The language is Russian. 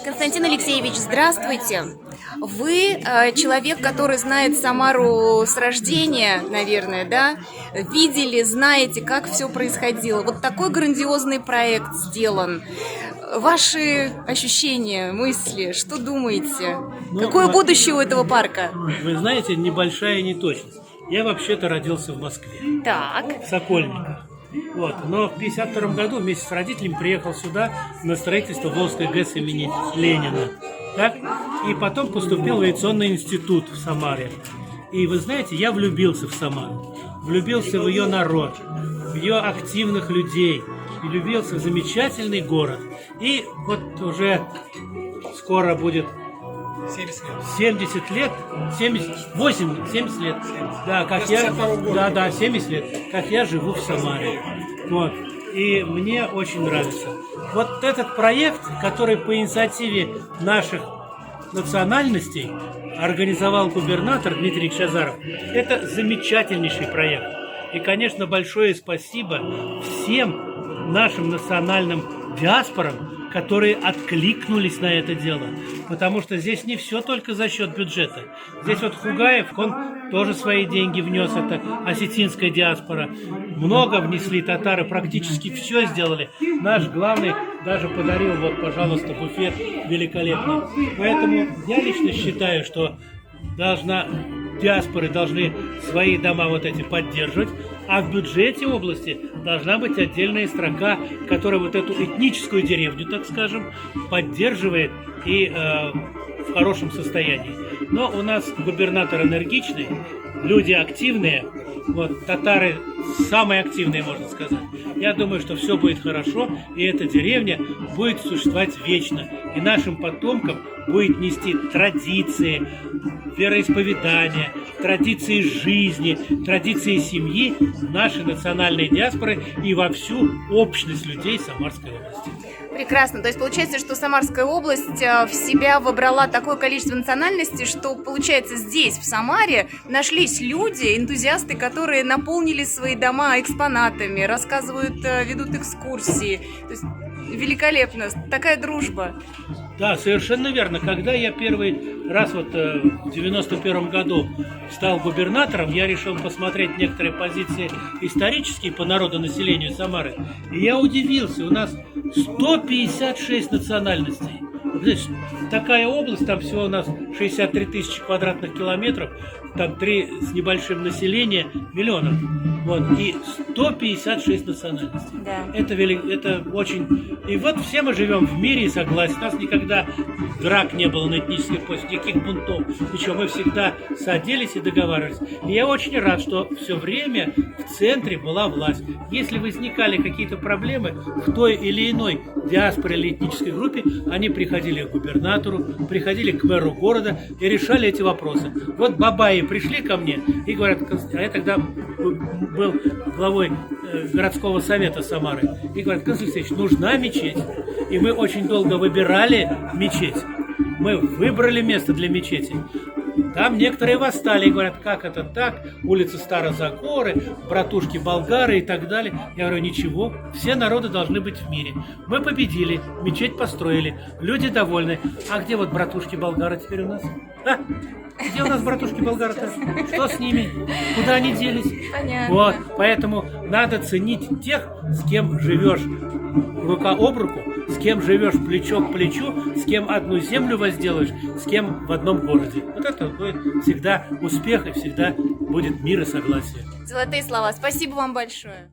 Константин Алексеевич, здравствуйте. Вы человек, который знает Самару с рождения, наверное, да? Видели, знаете, как все происходило. Вот такой грандиозный проект сделан. Ваши ощущения, мысли, что думаете? Какое будущее у этого парка? Вы знаете, небольшая неточность. Я вообще-то родился в Москве, Так. в Сокольниках. Вот. Но в 1952 году вместе с родителями приехал сюда на строительство Волжской ГЭС имени Ленина. Так? И потом поступил в авиационный институт в Самаре. И вы знаете, я влюбился в Самару. Влюбился в ее народ, в ее активных людей. И влюбился в замечательный город. И вот уже скоро будет 70 лет, 70 лет, да, как я, да, 70 лет, как я живу в Самаре. Вот. И мне очень нравится. Вот этот проект, который по инициативе наших национальностей организовал губернатор Дмитрий Чазаров, это замечательнейший проект. И, конечно, большое спасибо всем нашим национальным диаспорам, которые откликнулись на это дело. Потому что здесь не все только за счет бюджета. Здесь вот Хугаев, он тоже свои деньги внес, это осетинская диаспора. Много внесли татары, практически все сделали. Наш главный даже подарил, вот, пожалуйста, буфет великолепный. Поэтому я лично считаю, что диаспоры должны свои дома вот эти поддерживать, а в бюджете области должна быть отдельная строка, которая вот эту этническую деревню, так скажем, поддерживает и в хорошем состоянии. Но у нас губернатор энергичный, люди активные, вот татары самые активные, можно сказать. Я думаю, что все будет хорошо, и эта деревня будет существовать вечно. И нашим потомкам будет нести традиции, вероисповедания, традиции жизни, традиции семьи нашей национальной диаспоры и во всю общность людей Самарской области. Прекрасно. То есть получается, что Самарская область в себя вобрала такое количество национальностей, что, получается, здесь, в Самаре, нашлись люди, энтузиасты, которые наполнили свои дома экспонатами, рассказывают, ведут экскурсии. То есть великолепно. Такая дружба. Да, совершенно верно. Когда я первый раз вот в 91 году стал губернатором, я решил посмотреть некоторые позиции исторические по народонаселению Самары. И я удивился, у нас 156 национальностей. Знаете, такая область, там всего у нас 63 тысячи квадратных километров, там 3 с небольшим населения миллионов. Вот, и 156 национальностей. Да. Это очень... И вот все мы живем в мире и согласии. У нас никогда драк не было на этнической почве, никаких бунтов, ничего. Мы всегда садились и договаривались. И я очень рад, что все время в центре была власть. Если возникали какие-то проблемы в той или иной диаспоре или этнической группе, они приходили к губернатору, приходили к мэру города и решали эти вопросы. Вот бабаи пришли ко мне и говорят, а я тогда был главой городского совета Самары, и говорят, Константин Алексеевич, нужна мечеть. И мы очень долго выбирали мечеть. Мы выбрали место для мечети. Там некоторые восстали и говорят, как это так, улица Старозагоры, братушки-болгары и так далее. Я говорю, ничего, все народы должны быть в мире. Мы победили, мечеть построили, люди довольны. А где вот братушки-болгары теперь у нас? А? Где у нас братушки-болгары-то? Что с ними? Куда они делись? Понятно. Вот, поэтому надо ценить тех, с кем живешь рука об руку, с кем живешь плечо к плечу, с кем одну землю возделаешь, с кем в одном городе. Вот это будет всегда успех и всегда будет мир и согласие. Золотые слова. Спасибо вам большое.